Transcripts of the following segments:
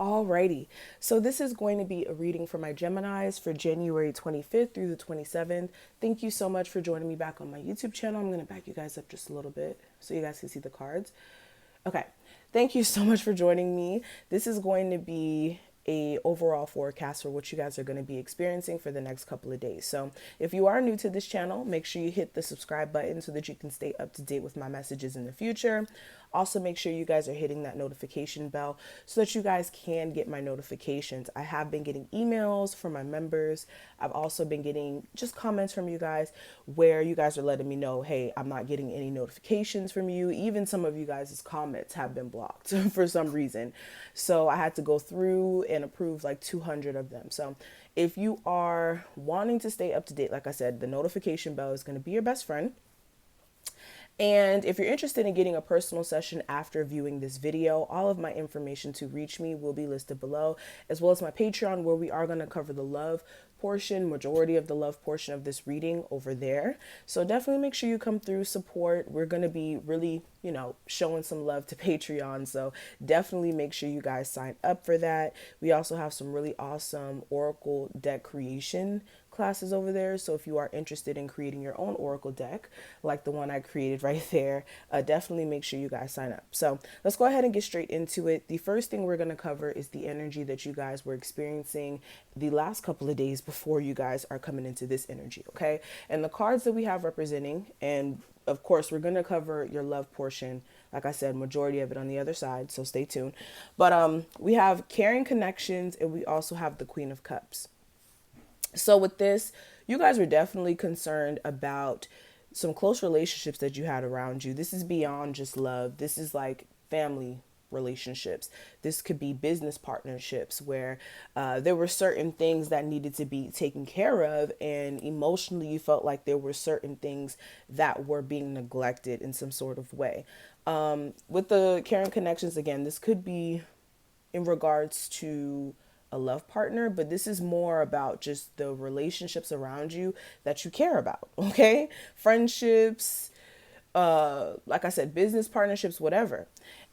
Alrighty, so this is going to be a reading for my Geminis for January 25th through the 27th. Thank you so much for joining me back on my YouTube channel. I'm going to back you guys up just a little bit so you guys can see the cards. Okay, thank you so much for joining me. This is going to be a overall forecast for what you guys are going to be experiencing for the next couple of days. So if you are new to this channel, make sure you hit the subscribe button so that you can stay up to date with my messages in the future. Also, make sure you guys are hitting that notification bell so that you guys can get my notifications. I have been getting emails from my members. I've also been getting just comments from you guys where you guys are letting me know, hey, I'm not getting any notifications from you. Even some of you guys' comments have been blocked for some reason. So I had to go through and approve like 200 of them. So if you are wanting to stay up to date, like I said, the notification bell is going to be your best friend. And if you're interested in getting a personal session after viewing this video, all of my information to reach me will be listed below, as well as my Patreon, where we are going to cover the love portion, majority of the love portion of this reading over there. So definitely make sure you come through, support. We're going to be really, showing some love to Patreon. So definitely make sure you guys sign up for that. We also have some really awesome Oracle deck creation classes over there. So if you are interested in creating your own Oracle deck, like the one I created right there, definitely make sure you guys sign up. So let's go ahead and get straight into it. The first thing we're going to cover is the energy that you guys were experiencing the last couple of days before you guys are coming into this energy, okay? And the cards that we have representing, and of course, we're going to cover your love portion. Like I said, majority of it on the other side, so stay tuned. But we have caring connections, and we also have the Queen of Cups. So with this, you guys were definitely concerned about some close relationships that you had around you. This is beyond just love. This is like family relationships. This could be business partnerships where there were certain things that needed to be taken care of, and emotionally you felt like there were certain things that were being neglected in some sort of way. With the caring connections, again, this could be in regards to a love partner, but this is more about just the relationships around you that you care about, okay? Friendships, like I said, business partnerships, whatever.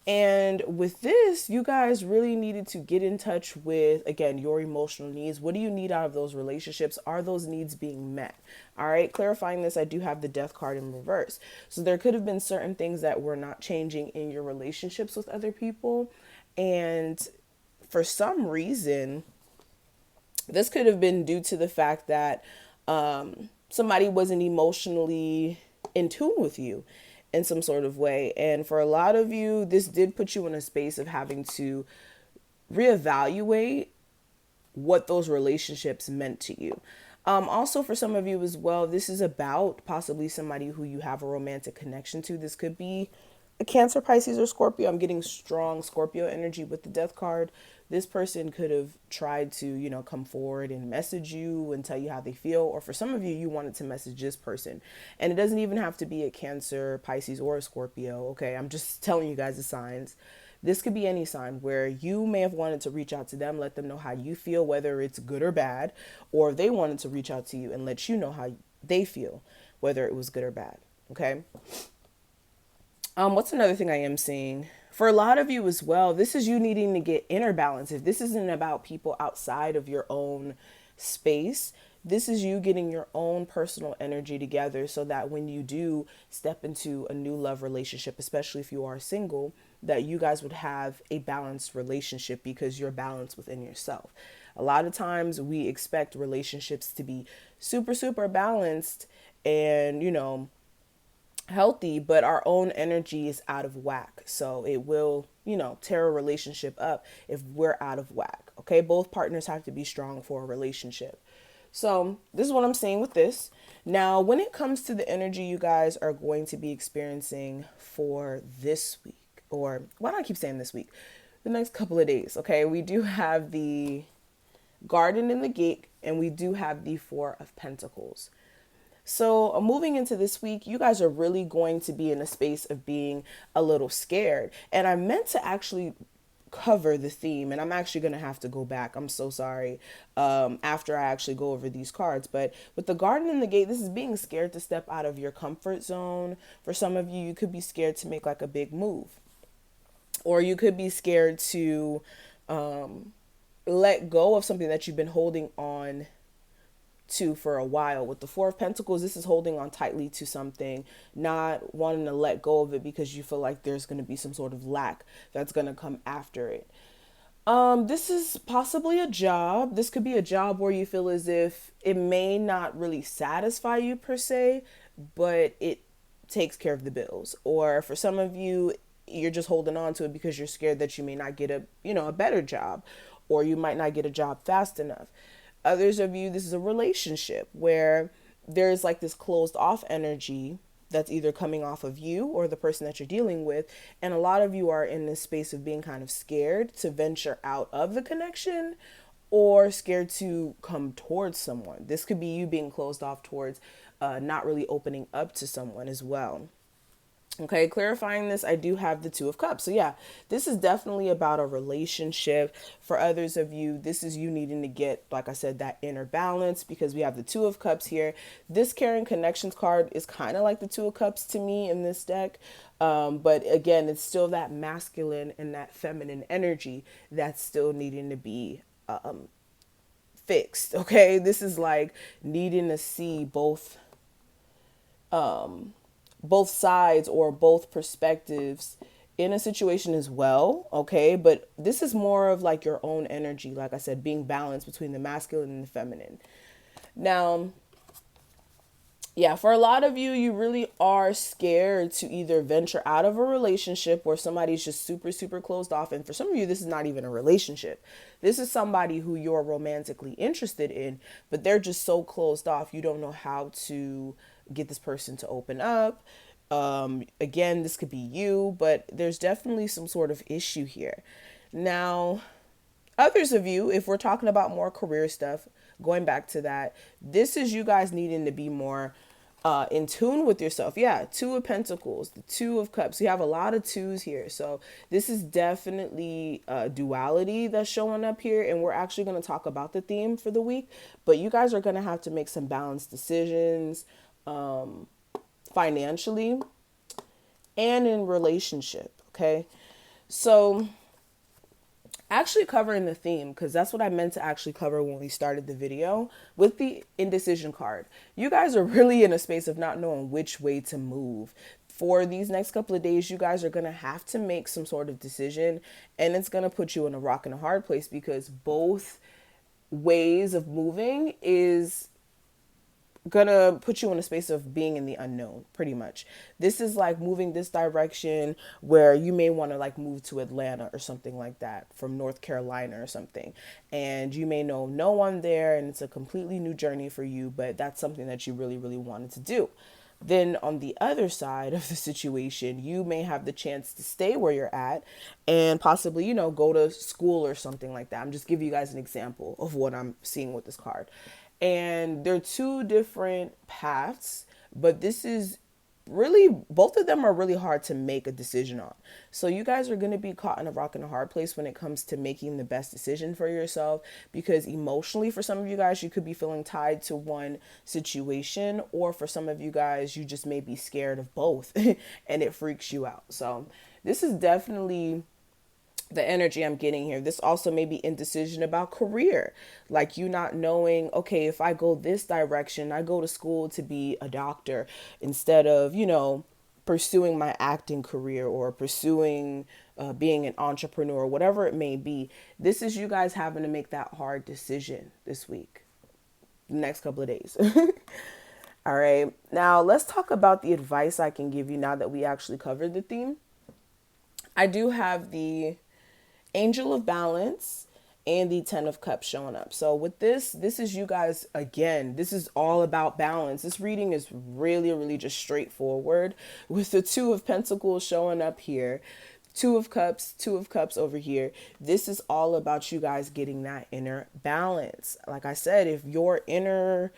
And with this, you guys really needed to get in touch with, again, your emotional needs. What do you need out of those relationships? Are those needs being met? All right, clarifying this, I do have the death card in reverse. So there could have been certain things that were not changing in your relationships with other people. And for some reason, this could have been due to the fact that somebody wasn't emotionally in tune with you in some sort of way. And for a lot of you, this did put you in a space of having to reevaluate what those relationships meant to you. Also, for some of you as well, this is about possibly somebody who you have a romantic connection to. This could be a Cancer, Pisces, or Scorpio. I'm getting strong Scorpio energy with the death card. This person could have tried to, come forward and message you and tell you how they feel. Or for some of you, you wanted to message this person. And it doesn't even have to be a Cancer, Pisces, or a Scorpio. Okay, I'm just telling you guys the signs. This could be any sign where you may have wanted to reach out to them, let them know how you feel, whether it's good or bad, or they wanted to reach out to you and let you know how they feel, whether it was good or bad. Okay. What's another thing I am seeing? For a lot of you as well, this is you needing to get inner balance. If this isn't about people outside of your own space, this is you getting your own personal energy together so that when you do step into a new love relationship, especially if you are single, that you guys would have a balanced relationship because you're balanced within yourself. A lot of times we expect relationships to be super, super balanced and, healthy, but our own energy is out of whack. So it will, tear a relationship up if we're out of whack. Okay. Both partners have to be strong for a relationship. So this is what I'm saying with this. Now, when it comes to the energy you guys are going to be experiencing for this week, or why do I keep saying this week? The next couple of days. Okay. We do have the Garden in the Gate, and we do have the Four of Pentacles. So moving into this week, you guys are really going to be in a space of being a little scared. And I meant to actually cover the theme, and I'm actually going to have to go back. I'm so sorry, after I actually go over these cards. But with the Garden in the Gate, this is being scared to step out of your comfort zone. For some of you, you could be scared to make like a big move. Or you could be scared to let go of something that you've been holding on to for a while. With the Four of Pentacles, this is holding on tightly to something, not wanting to let go of it because you feel like there's going to be some sort of lack that's going to come after it. This is possibly a job. This could be a job where you feel as if it may not really satisfy you per se, but it takes care of the bills. Or for some of you, you're just holding on to it because you're scared that you may not get a better job, or you might not get a job fast enough. Others of you, this is a relationship where there's like this closed off energy that's either coming off of you or the person that you're dealing with. And a lot of you are in this space of being kind of scared to venture out of the connection or scared to come towards someone. This could be you being closed off towards not really opening up to someone as well. Okay, clarifying this, I do have the Two of Cups. So yeah, this is definitely about a relationship. For others of you, this is you needing to get, like I said, that inner balance, because we have the Two of Cups here. This Caring Connections card is kind of like the Two of Cups to me in this deck. But again, it's still that masculine and that feminine energy that's still needing to be fixed. Okay, this is like needing to see both sides or both perspectives in a situation as well. Okay, but this is more of like your own energy, like I said, being balanced between the masculine and the feminine. Now, yeah, for a lot of you, you really are scared to either venture out of a relationship where somebody's just super, super closed off. And for some of you, this is not even a relationship. This is somebody who you're romantically interested in, but they're just so closed off. You don't know how to get this person to open up. Again, this could be you, but there's definitely some sort of issue here. Now, others of you, if we're talking about more career stuff, going back to that, this is you guys needing to be more in tune with yourself. Yeah, Two of Pentacles, the Two of Cups. You have a lot of twos here. So this is definitely duality that's showing up here. And we're actually going to talk about the theme for the week. But you guys are going to have to make some balanced decisions financially and in relationship. Okay. So actually covering the theme, because that's what I meant to actually cover when we started the video with the indecision card. You guys are really in a space of not knowing which way to move. For these next couple of days, you guys are going to have to make some sort of decision, and it's going to put you in a rock and a hard place, because both ways of moving is gonna put you in a space of being in the unknown, pretty much. This is like moving this direction where you may want to like move to Atlanta or something like that from North Carolina or something, and you may know no one there, and it's a completely new journey for you, but that's something that you really, really wanted to do. Then on the other side of the situation, you may have the chance to stay where you're at and possibly, go to school or something like that. I'm just giving you guys an example of what I'm seeing with this card. And they're two different paths, but this is really, both of them are really hard to make a decision on. So you guys are going to be caught in a rock and a hard place when it comes to making the best decision for yourself, because emotionally, for some of you guys, you could be feeling tied to one situation, or for some of you guys, you just may be scared of both and it freaks you out. So this is definitely the energy I'm getting here. This also may be indecision about career, like you not knowing, okay, if I go this direction, I go to school to be a doctor instead of, pursuing my acting career or pursuing being an entrepreneur, whatever it may be. This is you guys having to make that hard decision this week, the next couple of days. All right. Now let's talk about the advice I can give you now that we actually covered the theme. I do have the Angel of Balance and the Ten of Cups showing up. So with this is you guys, again, this is all about balance. This reading is really, really just straightforward, with the Two of Pentacles showing up here, Two of Cups over here. This is all about you guys getting that inner balance. Like I said, if your inner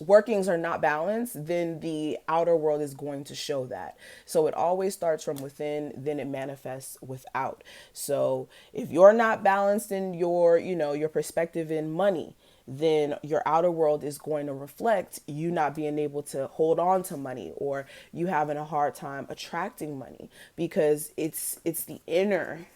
workings are not balanced, then the outer world is going to show that. So it always starts from within, then it manifests without. So if you're not balanced in your, your perspective in money, then your outer world is going to reflect you not being able to hold on to money, or you having a hard time attracting money, because it's the inner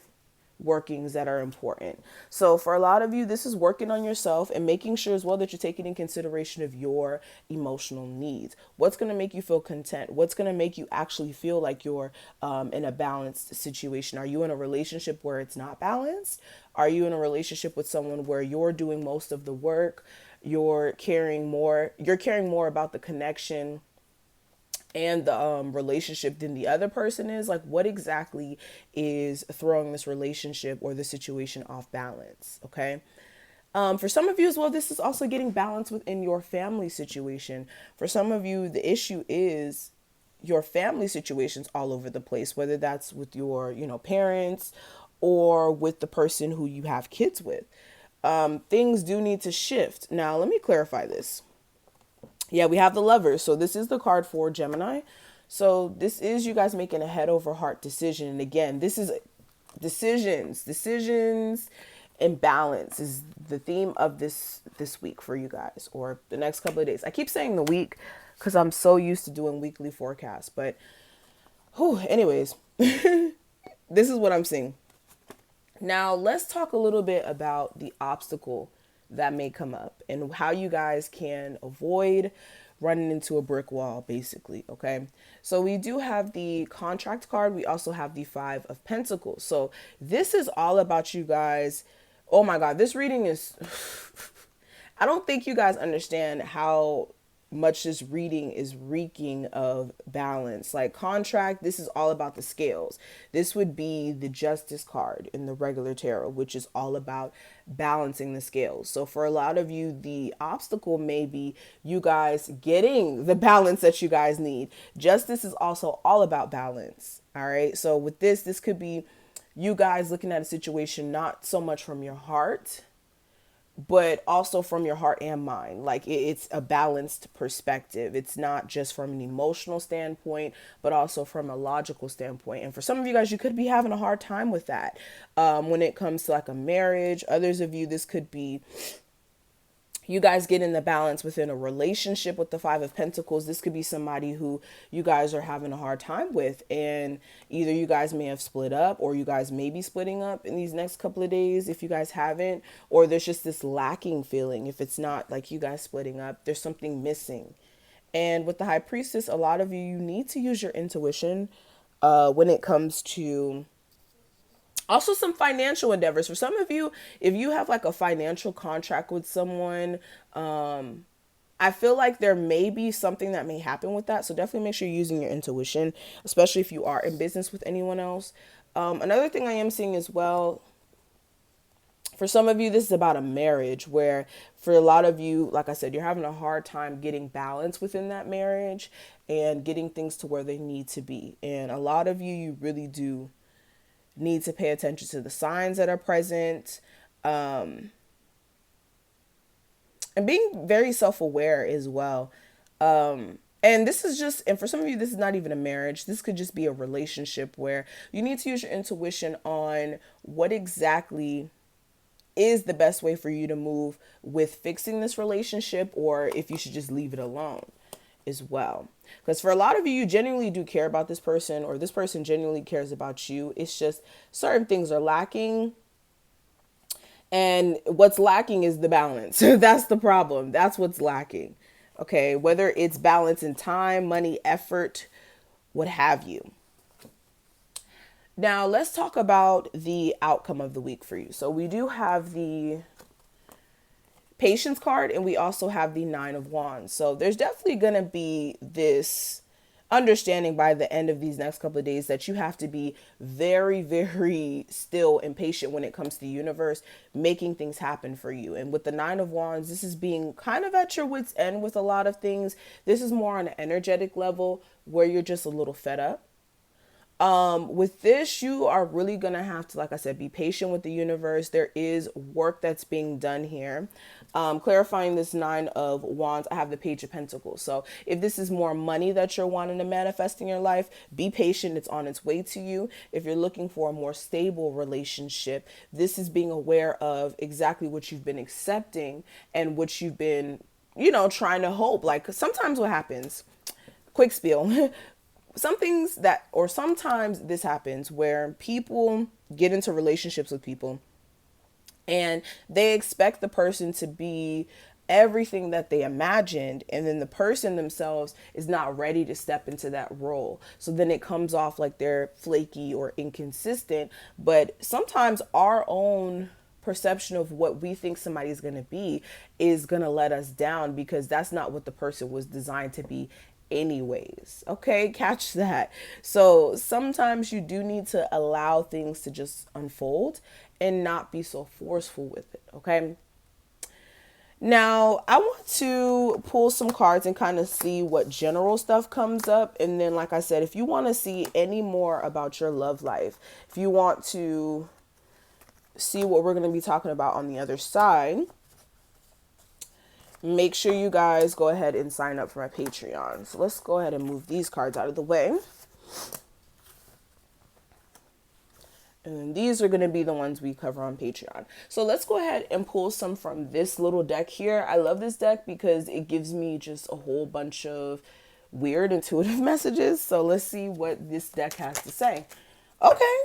workings that are important. So for a lot of you, this is working on yourself and making sure as well that you're taking in consideration of your emotional needs. What's going to make you feel content? What's going to make you actually feel like you're in a balanced situation? Are you in a relationship where it's not balanced? Are you in a relationship with someone where you're doing most of the work? You're caring more about the connection and the relationship than the other person is? Like, what exactly is throwing this relationship or the situation off balance? Okay. For some of you as well, this is also getting balance within your family situation. For some of you, the issue is your family situation's all over the place, whether that's with your, parents, or with the person who you have kids with. Things do need to shift. Now, let me clarify this. Yeah, we have the Lovers. So this is the card for Gemini. So this is you guys making a head over heart decision. And again, this is decisions and balance is the theme of this week for you guys, or the next couple of days. I keep saying the week because I'm so used to doing weekly forecasts, but anyways, this is what I'm seeing. Now, let's talk a little bit about the obstacle that may come up and how you guys can avoid running into a brick wall, basically. Okay. So we do have the contract card. We also have the 5 of Pentacles. So this is all about you guys. Oh my God, this reading is, I don't think you guys understand how much this reading is reeking of balance. Like contract, this is all about the scales. This would be the Justice card in the regular tarot, which is all about balancing the scales. So for a lot of you, the obstacle may be you guys getting the balance that you guys need. Justice is also all about balance. All right. So with this could be you guys looking at a situation not so much from your heart, but also from your heart and mind. Like it's a balanced perspective. It's not just from an emotional standpoint, but also from a logical standpoint. And for some of you guys, you could be having a hard time with that when it comes to like a marriage. Others of you, this could be you guys get in the balance within a relationship with the 5 of Pentacles. This could be somebody who you guys are having a hard time with, and either you guys may have split up, or you guys may be splitting up in these next couple of days if you guys haven't, or there's just this lacking feeling. If it's not like you guys splitting up, there's something missing. And with the High Priestess, a lot of you need to use your intuition when it comes to also some financial endeavors. For some of you, if you have like a financial contract with someone, I feel like there may be something that may happen with that. So definitely make sure you're using your intuition, especially if you are in business with anyone else. Another thing I am seeing as well, for some of you, this is about a marriage where for a lot of you, like I said, you're having a hard time getting balance within that marriage and getting things to where they need to be. And a lot of you really do need to pay attention to the signs that are present, and being very self-aware as well. And this is just, and for some of you, this is not even a marriage. This could just be a relationship where you need to use your intuition on what exactly is the best way for you to move with fixing this relationship, or if you should just leave it alone as well. Because for a lot of you, you genuinely do care about this person, or this person genuinely cares about you. It's just certain things are lacking. And what's lacking is the balance. That's the problem. That's what's lacking. Okay. Whether it's balance in time, money, effort, what have you. Now let's talk about the outcome of the week for you. So we do have the Patience card, and we also have the 9 of Wands. So there's definitely going to be this understanding by the end of these next couple of days that you have to be very, very still and patient when it comes to the universe making things happen for you. And with the 9 of Wands, this is being kind of at your wit's end with a lot of things. This is more on an energetic level where you're just a little fed up. With this, you are really going to have to, like I said, be patient with the universe. There is work that's being done here. Clarifying this Nine of Wands, I have the Page of Pentacles. So if this is more money that you're wanting to manifest in your life, be patient. It's on its way to you. If you're looking for a more stable relationship, this is being aware of exactly what you've been accepting and what you've been, trying to hope. Like sometimes what happens, quick spiel, sometimes this happens where people get into relationships with people and they expect the person to be everything that they imagined, and then the person themselves is not ready to step into that role. So then it comes off like they're flaky or inconsistent. But sometimes our own perception of what we think somebody's going to be is going to let us down, because that's not what the person was designed to be anyways. Okay, catch that. So sometimes you do need to allow things to just unfold and not be so forceful with it. Okay, now I want to pull some cards and kind of see what general stuff comes up, and then like I said, if you want to see any more about your love life, if you want to see what we're going to be talking about on the other side, make sure you guys go ahead and sign up for my Patreon. So let's go ahead and move these cards out of the way. And then these are going to be the ones we cover on Patreon. So let's go ahead and pull some from this little deck here. I love this deck because it gives me just a whole bunch of weird intuitive messages. So let's see what this deck has to say. Okay.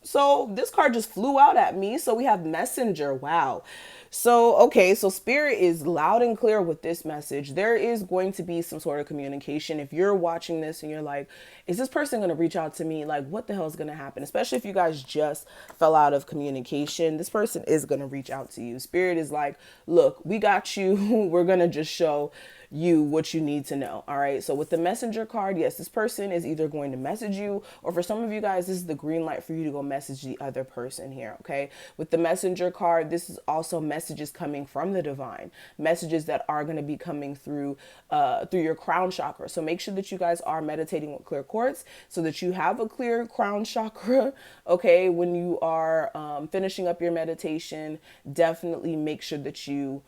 So this card just flew out at me. So we have Messenger. Wow. So, okay. So Spirit is loud and clear with this message. There is going to be some sort of communication. If you're watching this and you're like, is this person going to reach out to me? Like, what the hell is going to happen? Especially if you guys just fell out of communication, this person is going to reach out to you. Spirit is like, look, we got you. We're going to just show you what you need to know. All right. So with the Messenger card, yes, this person is either going to message you, or for some of you guys, this is the green light for you to go message the other person here. Okay. With the Messenger card, this is also messages coming from the divine, messages that are going to be coming through your crown chakra. So make sure that you guys are meditating with clear quartz so that you have a clear crown chakra. Okay. When you are finishing up your meditation, definitely make sure that you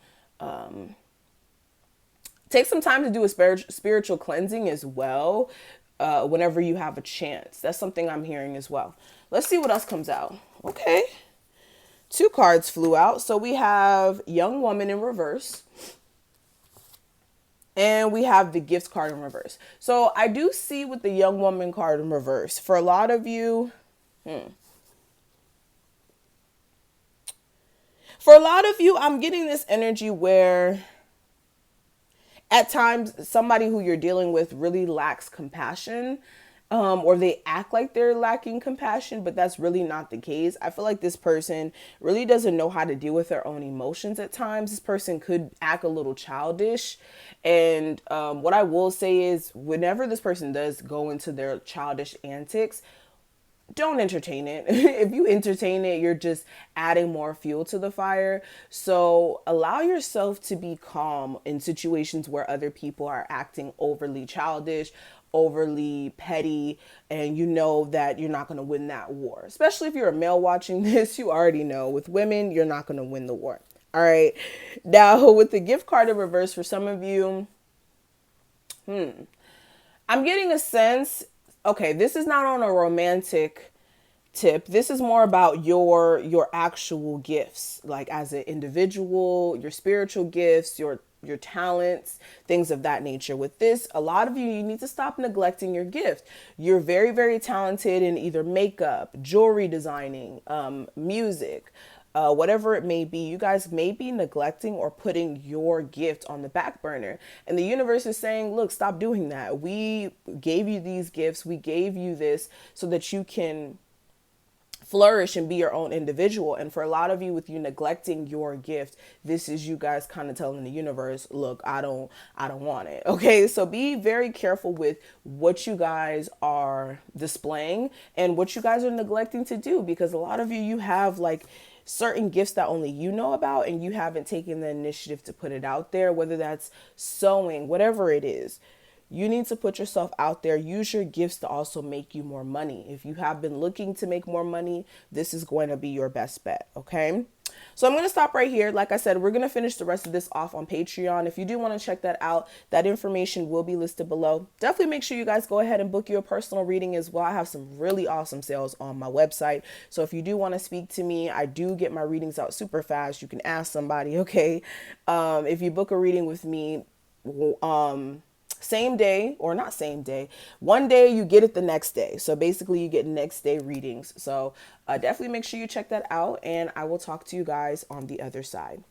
take some time to do a spiritual cleansing as well, whenever you have a chance. That's something I'm hearing as well. Let's see what else comes out. Okay. 2 cards flew out. So we have Young Woman in reverse. And we have the Gifts card in reverse. So I do see with the Young Woman card in reverse, for a lot of you, I'm getting this energy where at times somebody who you're dealing with really lacks compassion, or they act like they're lacking compassion, but that's really not the case. I feel like this person really doesn't know how to deal with their own emotions at times. This person could act a little childish. And what I will say is, whenever this person does go into their childish antics, don't entertain it. If you entertain it, you're just adding more fuel to the fire. So allow yourself to be calm in situations where other people are acting overly childish, overly petty, and you know that you're not going to win that war. Especially if you're a male watching this, you already know with women, you're not going to win the war. All right. Now with the Gift card in reverse, for some of you, I'm getting a sense, okay, this is not on a romantic tip. This is more about your actual gifts, like as an individual, your spiritual gifts, your talents, things of that nature. With this, a lot of you need to stop neglecting your gift. You're very, very talented in either makeup, jewelry designing, music, whatever it may be. You guys may be neglecting or putting your gift on the back burner. And the universe is saying, look, stop doing that. We gave you these gifts. We gave you this so that you can flourish and be your own individual. And for a lot of you, with you neglecting your gift, this is you guys kind of telling the universe, look, I don't want it. Okay. So be very careful with what you guys are displaying and what you guys are neglecting to do, because a lot of you have like certain gifts that only you know about, and you haven't taken the initiative to put it out there, whether that's sewing, whatever it is. You need to put yourself out there. Use your gifts to also make you more money. If you have been looking to make more money, this is going to be your best bet, okay? So I'm going to stop right here. Like I said, we're going to finish the rest of this off on Patreon. If you do want to check that out, that information will be listed below. Definitely make sure you guys go ahead and book your personal reading as well. I have some really awesome sales on my website. So if you do want to speak to me, I do get my readings out super fast. You can ask somebody, okay? If you book a reading with me, same day, or not same day, one day you get it the next day. So basically you get next day readings. So definitely make sure you check that out, and I will talk to you guys on the other side.